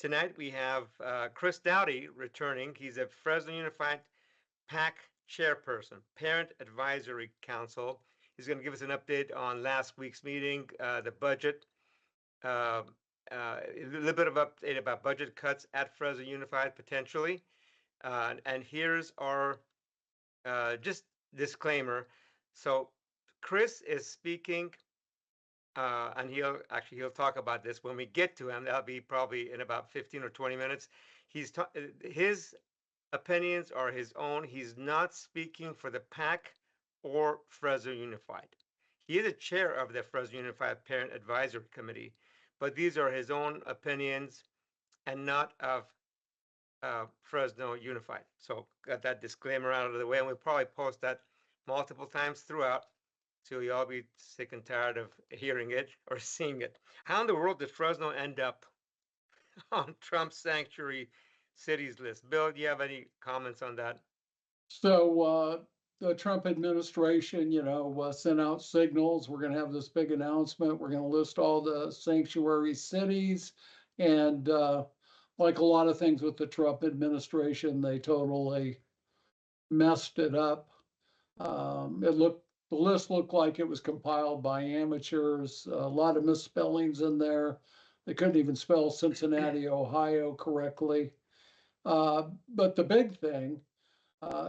tonight we have Chris Dowdy returning. He's a Fresno Unified PAC chairperson, Parent Advisory Council. He's going to give us an update on last week's meeting, the budget, a little bit of update about budget cuts at Fresno Unified potentially. And here's our just disclaimer. So Chris is speaking, and he'll talk about this when we get to him. That'll be probably in about 15 or 20 minutes. His opinions are his own. He's not speaking for the PAC or Fresno Unified. He is a chair of the Fresno Unified Parent Advisory Committee, but these are his own opinions and not of Fresno Unified. So got that disclaimer out of the way, and we'll probably post that multiple times throughout, so you'll all be sick and tired of hearing it or seeing it. How in the world did Fresno end up on Trump's sanctuary cities list? Bill, do you have any comments on that? So the Trump administration, sent out signals. We're going to have this big announcement. We're going to list all the sanctuary cities. And like a lot of things with the Trump administration, they totally messed it up. The list looked like it was compiled by amateurs, a lot of misspellings in there. They couldn't even spell Cincinnati, Ohio correctly. But the big thing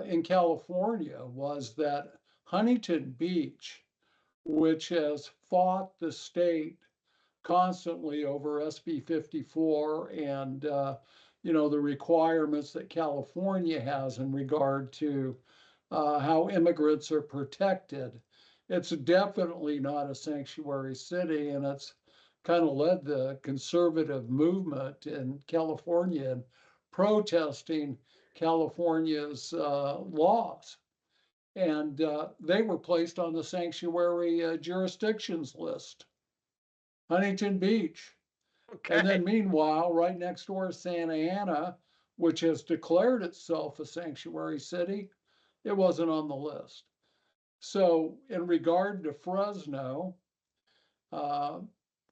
in California was that Huntington Beach, which has fought the state constantly over SB 54 and the requirements that California has in regard to how immigrants are protected. It's definitely not a sanctuary city, and it's kind of led the conservative movement in California in protesting California's laws. And they were placed on the sanctuary jurisdictions list. Huntington Beach. Okay. And then meanwhile, right next door, Santa Ana, which has declared itself a sanctuary city, it wasn't on the list. So in regard to Fresno,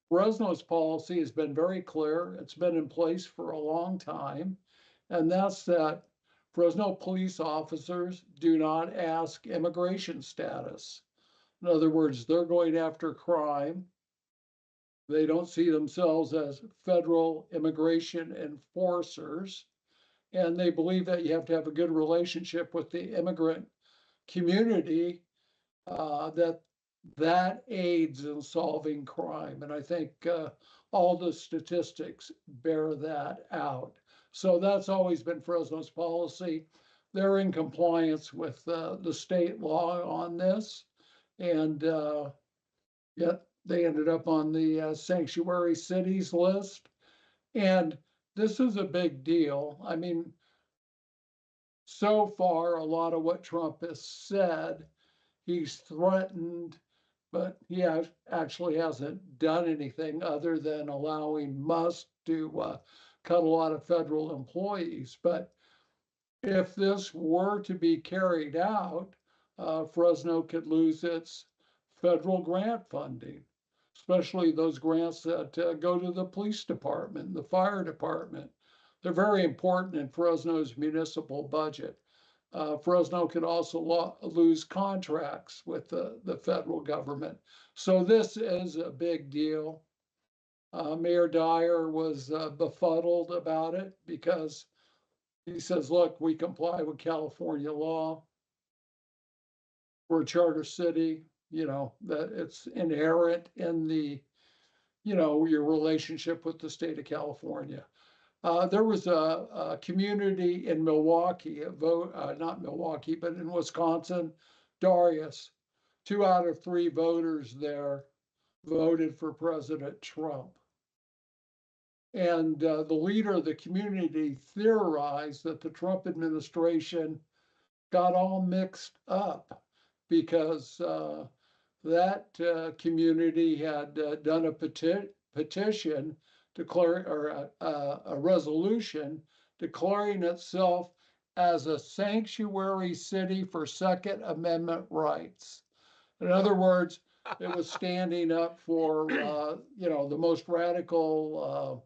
Fresno's policy has been very clear. It's been in place for a long time. And that's that Fresno police officers do not ask immigration status. In other words, they're going after crime. They don't see themselves as federal immigration enforcers. And they believe that you have to have a good relationship with the immigrant community, that aids in solving crime. And I think all the statistics bear that out. So that's always been Fresno's policy. They're in compliance with the state law on this. And yet they ended up on the sanctuary cities list. And this is a big deal. I mean, so far, a lot of what Trump has said, he's threatened, but he actually hasn't done anything other than allowing Musk to cut a lot of federal employees. But if this were to be carried out, Fresno could lose its federal grant funding, especially those grants that go to the police department, the fire department. They're very important in Fresno's municipal budget. Fresno could also lose contracts with the federal government. So this is a big deal. Mayor Dyer was befuddled about it because he says, look, we comply with California law. We're a charter city, that it's inherent in the, your relationship with the state of California. There was a community in Milwaukee, not Milwaukee, but in Wisconsin, Darius. 2 out of 3 voters there voted for President Trump. And the leader of the community theorized that the Trump administration got all mixed up because that community had done a petition or a resolution declaring itself as a sanctuary city for Second Amendment rights. In other words, it was standing up for, the most radical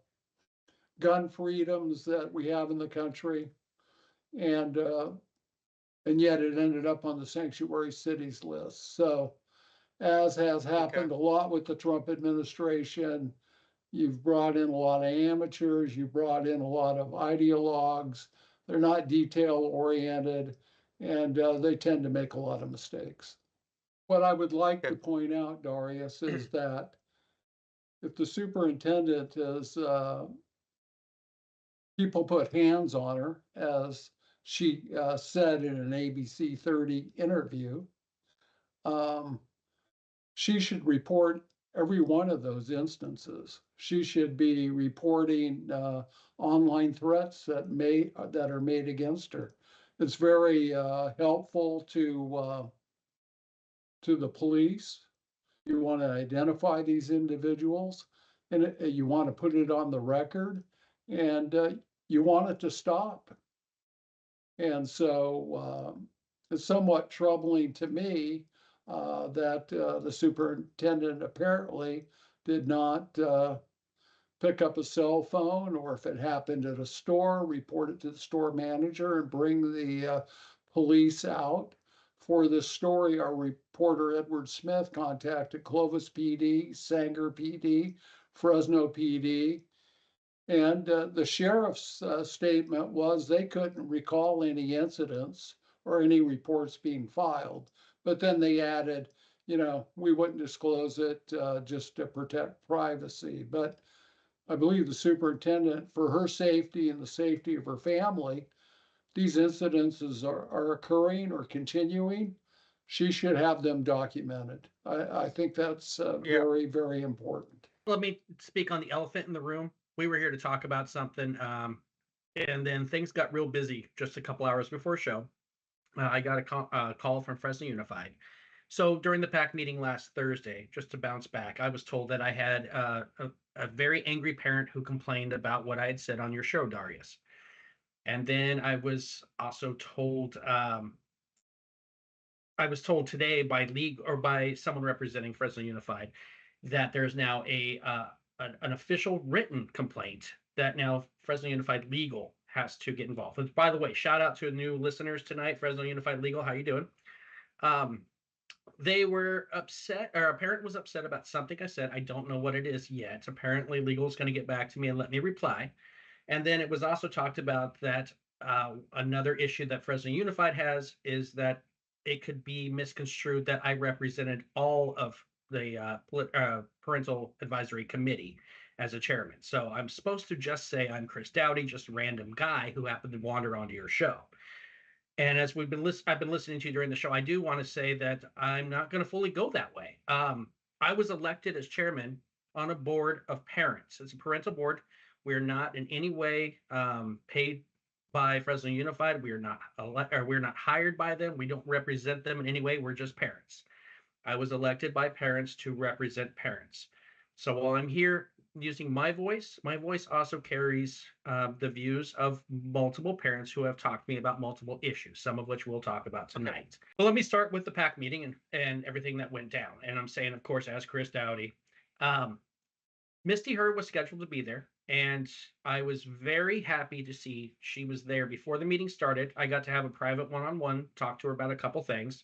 gun freedoms that we have in the country. And yet it ended up on the sanctuary cities list. So, as has Okay. happened a lot with the Trump administration, you've brought in a lot of amateurs, you brought in a lot of ideologues. They're not detail oriented, and they tend to make a lot of mistakes. What I would like to Good. point out, Darius, is that if the superintendent is, people put hands on her, as she said in an ABC 30 interview, um, she should report every one of those instances. She should be reporting online threats that are made against her. It's very helpful to the police. You want to identify these individuals, and you want to put it on the record, and you want it to stop. And so it's somewhat troubling to me that the superintendent apparently did not pick up a cell phone, or if it happened at a store, report it to the store manager and bring the police out. For this story, our reporter Edward Smith contacted Clovis PD, Sanger PD, Fresno PD, and the sheriff's statement was they couldn't recall any incidents or any reports being filed. But then they added, we wouldn't disclose it just to protect privacy. But I believe the superintendent, for her safety and the safety of her family, these incidences are occurring or continuing. She should have them documented. I think that's Yeah. very, very important. Let me speak on the elephant in the room. We were here to talk about something, and then things got real busy just a couple hours before show. I got a call from Fresno Unified. So during the PAC meeting last Thursday, just to bounce back, I was told that I had a very angry parent who complained about what I had said on your show, Darius. And then I was also told today by league or by someone representing Fresno Unified that there's now an official written complaint that now Fresno Unified Legal has to get involved. And by the way, shout out to new listeners tonight, Fresno Unified Legal. How you doing? They were upset, or a parent was upset about something I said. I don't know what it is yet. Apparently, legal is going to get back to me and let me reply. And then it was also talked about that another issue that Fresno Unified has is that it could be misconstrued that I represented all of the parental advisory committee as a chairman. So I'm supposed to just say I'm Chris Dowdy, just a random guy who happened to wander onto your show. And as I've been listening to you during the show, I do want to say that I'm not going to fully go that way. I was elected as chairman on a board of parents. It's a parental board. We're not in any way paid by Fresno Unified. We're not hired by them. We don't represent them in any way. We're just parents. I was elected by parents to represent parents. So while I'm here using my voice also carries the views of multiple parents who have talked to me about multiple issues, some of which we'll talk about tonight. Well, let me start with the PAC meeting and everything that went down. And I'm saying, of course, as Chris Dowdy, Misty Hurd was scheduled to be there, and I was very happy to see she was there before the meeting started. I got to have a private one-on-one, talk to her about a couple things.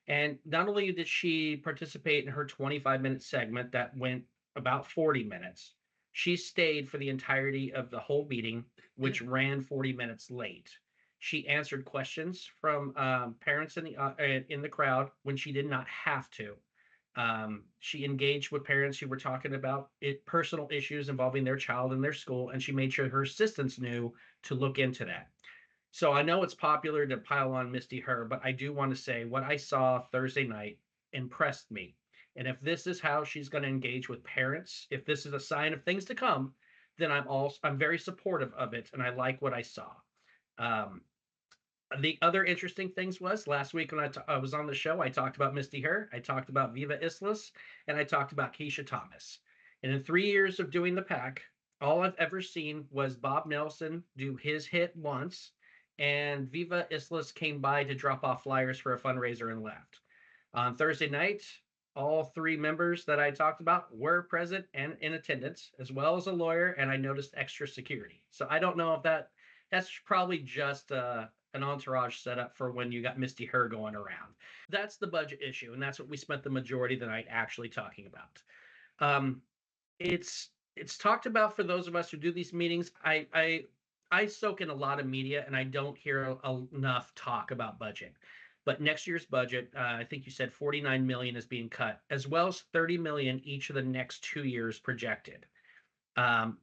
And not only did she participate in her 25-minute segment that went about 40 minutes, she stayed for the entirety of the whole meeting, which ran 40 minutes late. She answered questions from parents in the crowd when she did not have to. She engaged with parents who were talking about personal issues involving their child and their school, and she made sure her assistants knew to look into that. So I know it's popular to pile on Misty Hurd, but I do want to say what I saw Thursday night impressed me. And if this is how she's going to engage with parents, if this is a sign of things to come, then I'm very supportive of it, and I like what I saw. The other interesting things was last week when I was on the show, I talked about Misty Hurd, I talked about Viva Islas, and I talked about Keisha Thomas. And in 3 years of doing the PAC, all I've ever seen was Bob Nelson do his hit once, and Viva Islas came by to drop off flyers for a fundraiser and left. On Thursday night, all three members that I talked about were present and in attendance, as well as a lawyer, and I noticed extra security. So I don't know if that's probably just an entourage setup for when you got Misty Her going around. That's the budget issue, and that's what we spent the majority of the night actually talking about. Um, it's talked about for those of us who do these meetings. I soak in a lot of media, and I don't hear enough talk about budget. But next year's budget, I think you said 49 million is being cut, as well as 30 million each of the next 2 years projected. Um,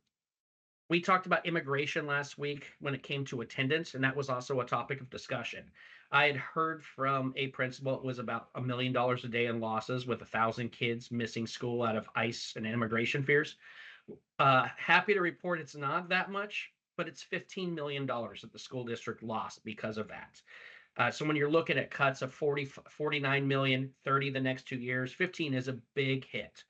we talked about immigration last week when it came to attendance, and that was also a topic of discussion. I had heard from a principal it was about $1 million a day in losses with 1,000 kids missing school out of ICE and immigration fears. Happy to report it's not that much, but it's $15 million that the school district lost because of that. So when you're looking at cuts of 49 million, 30 the next 2 years, 15 is a big hit.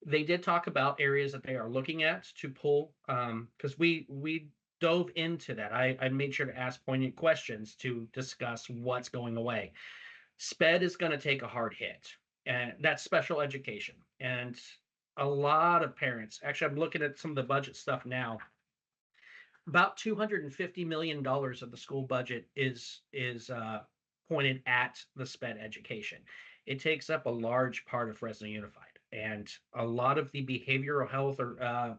They did talk about areas that they are looking at to pull, because we dove into that. I made sure to ask poignant questions to discuss what's going away. SPED is going to take a hard hit, and that's special education. And a lot of parents, actually, I'm looking at some of the budget stuff now. About $250 million of the school budget is pointed at the SPED education. It takes up a large part of Fresno Unified. And a lot of the behavioral health,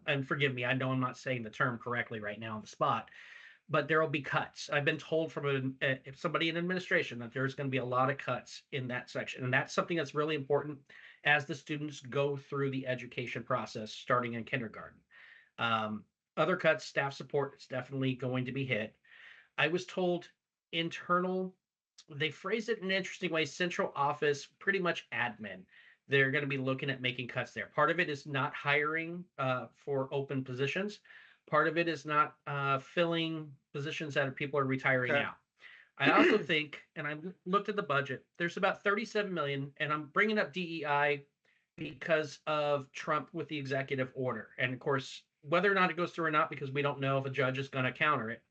and forgive me, I know I'm not saying the term correctly right now on the spot, but there will be cuts. I've been told from somebody in administration that there's going to be a lot of cuts in that section. And that's something that's really important as the students go through the education process starting in kindergarten. Other cuts, staff support is definitely going to be hit. I was told internal, they phrase it in an interesting way, central office, pretty much admin. They're going to be looking at making cuts there. Part of it is not hiring for open positions. Part of it is not filling positions that people are retiring Okay. out. I also think, and I looked at the budget, there's about 37 million, and I'm bringing up DEI because of Trump with the executive order. And of course, whether or not it goes through or not, because we don't know if a judge is going to counter it,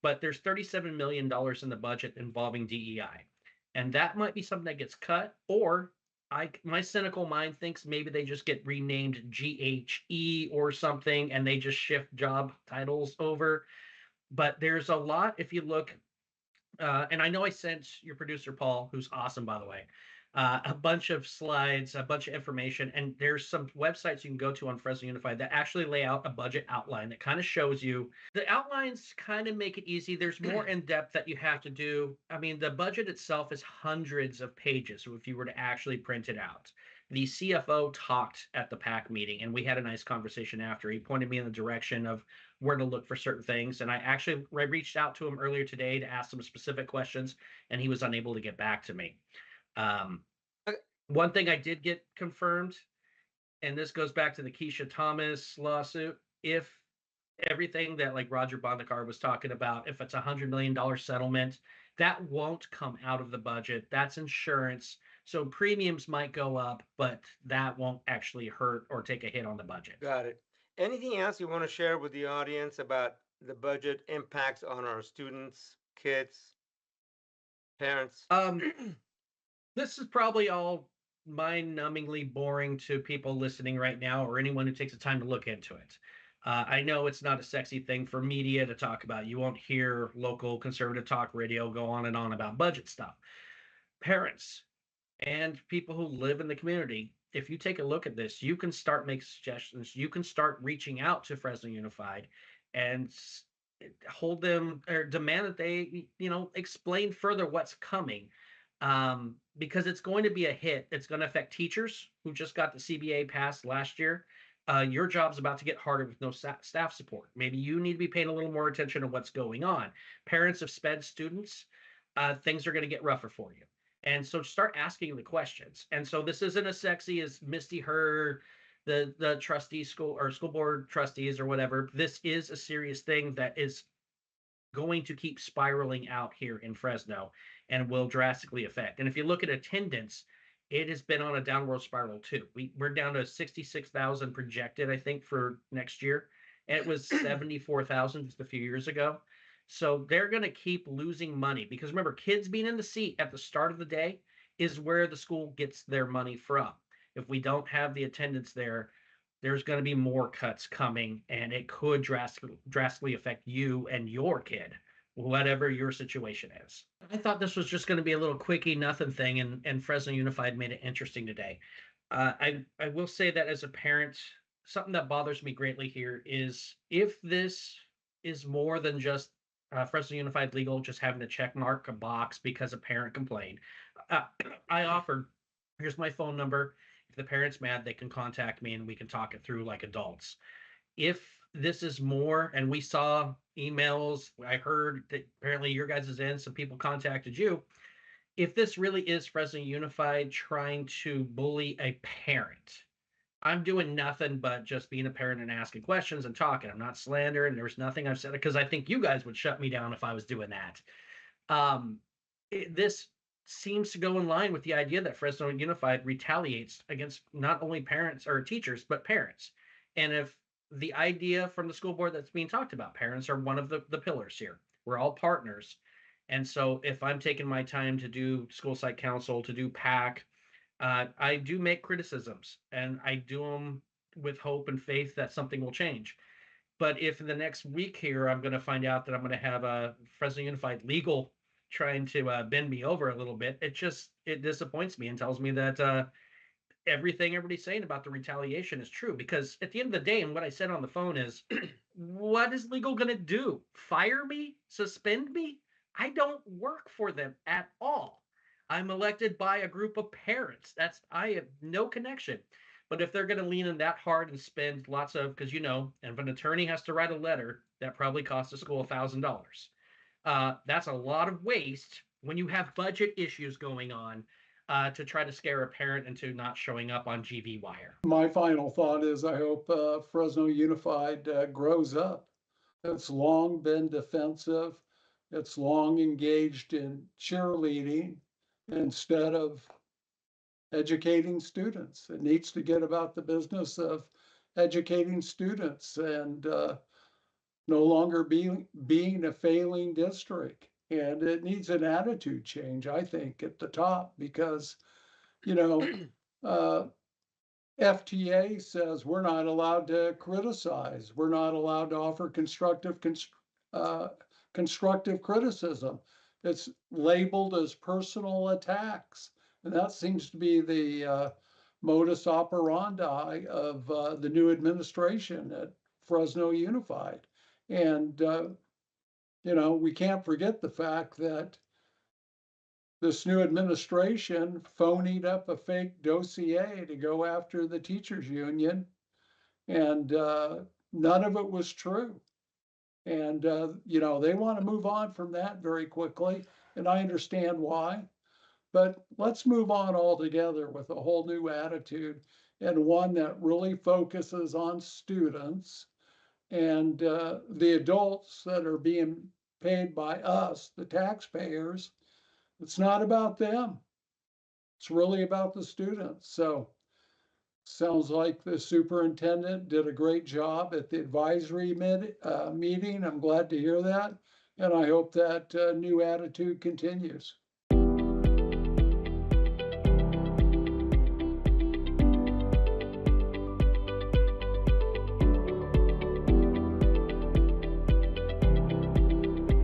but there's $37 million in the budget involving DEI. And that might be something that gets cut, or my cynical mind thinks maybe they just get renamed GHE or something and they just shift job titles over. But there's a lot, if you look, and I know I sent your producer, Paul, who's awesome, by the way, a bunch of slides, a bunch of information, and there's some websites you can go to on Fresno Unified that actually lay out a budget outline that kind of shows you. The outlines kind of make it easy. There's more in depth that you have to do. I mean, the budget itself is hundreds of pages if you were to actually print it out. The CFO talked at the PAC meeting, and we had a nice conversation after. He pointed me in the direction of where to look for certain things. And I reached out to him earlier today to ask some specific questions, and he was unable to get back to me. One thing I did get confirmed, and this goes back to the Keisha Thomas lawsuit, if everything that like Roger Bondikar was talking about, if it's $100 million settlement, that won't come out of the budget. That's insurance. So premiums might go up, but that won't actually hurt or take a hit on the budget. Got it. Anything else you want to share with the audience about the budget impacts on our students, kids, parents? This is probably all mind-numbingly boring to people listening right now or anyone who takes the time to look into it. I know it's not a sexy thing for media to talk about. You won't hear local conservative talk radio go on and on about budget stuff. Parents and people who live in the community, if you take a look at this, you can start making suggestions. You can start reaching out to Fresno Unified and hold them or demand that they, explain further what's coming. Because it's going to be a hit. It's going to affect teachers who just got the CBA passed last year. Your job's about to get harder with no staff support. Maybe you need to be paying a little more attention to what's going on. Parents of SPED students, things are going to get rougher for you. And so start asking the questions. And so this isn't as sexy as Misty Her, the trustee school board trustees or whatever. This is a serious thing that is going to keep spiraling out here in Fresno and will drastically affect. And if you look at attendance, it has been on a downward spiral too. We're down to 66,000 projected, I think, for next year. And it was 74,000 just a few years ago. So they're going to keep losing money because remember, kids being in the seat at the start of the day is where the school gets their money from. if we don't have the attendance there, there's going to be more cuts coming, and it could drastically affect you and your kid, whatever your situation is. I thought this was just going to be a little quickie, nothing thing, and Fresno Unified made it interesting today. I will say that as a parent, something that bothers me greatly here is if this is more than just Fresno Unified Legal just having to check mark a box because a parent complained. Uh, I offered, here's my phone number. If the parent's mad, they can contact me and we can talk it through like adults. If this is more, and we saw emails, I heard that apparently your guys' end, some people contacted you. If this really is Fresno Unified trying to bully a parent, I'm doing nothing but just being a parent and asking questions and talking. I'm not slandering. There's nothing I've said because I think you guys would shut me down if I was doing that. Um, this seems to go in line with the idea that Fresno Unified retaliates against not only parents or teachers, but parents. And if the idea from the school board that's being talked about, parents are one of the pillars here. We're all partners. And so if I'm taking my time to do school site council, to do PAC, I do make criticisms and I do them with hope and faith that something will change. But if in the next week here, I'm going to find out that I'm going to have a Fresno Unified legal trying to bend me over a little bit, it disappoints me and tells me that everything everybody's saying about the retaliation is true. Because at the end of the day, and what I said on the phone is, what is legal going to do? Fire me? Suspend me? I don't work for them at all. I'm elected by a group of parents. I have no connection. But if they're going to lean in that hard and spend lots of, because if an attorney has to write a letter, that probably costs the school $1,000. That's a lot of waste when you have budget issues going on to try to scare a parent into not showing up on GV Wire. My final thought is I hope Fresno Unified grows up. It's long been defensive. It's long engaged in cheerleading instead of educating students. It needs to get about the business of educating students and no longer being a failing district. And it needs an attitude change, I think, at the top, because, FTA says we're not allowed to criticize. We're not allowed to offer constructive criticism. It's labeled as personal attacks. And that seems to be the modus operandi of the new administration at Fresno Unified. And, we can't forget the fact that this new administration phonied up a fake dossier to go after the teachers union, and none of it was true. And they want to move on from that very quickly, and I understand why. But let's move on altogether with a whole new attitude, and one that really focuses on students and the adults that are being paid by us, the taxpayers. It's not about them. It's really about the students. So sounds like the superintendent did a great job at the advisory meeting. I'm glad to hear that. And I hope that new attitude continues.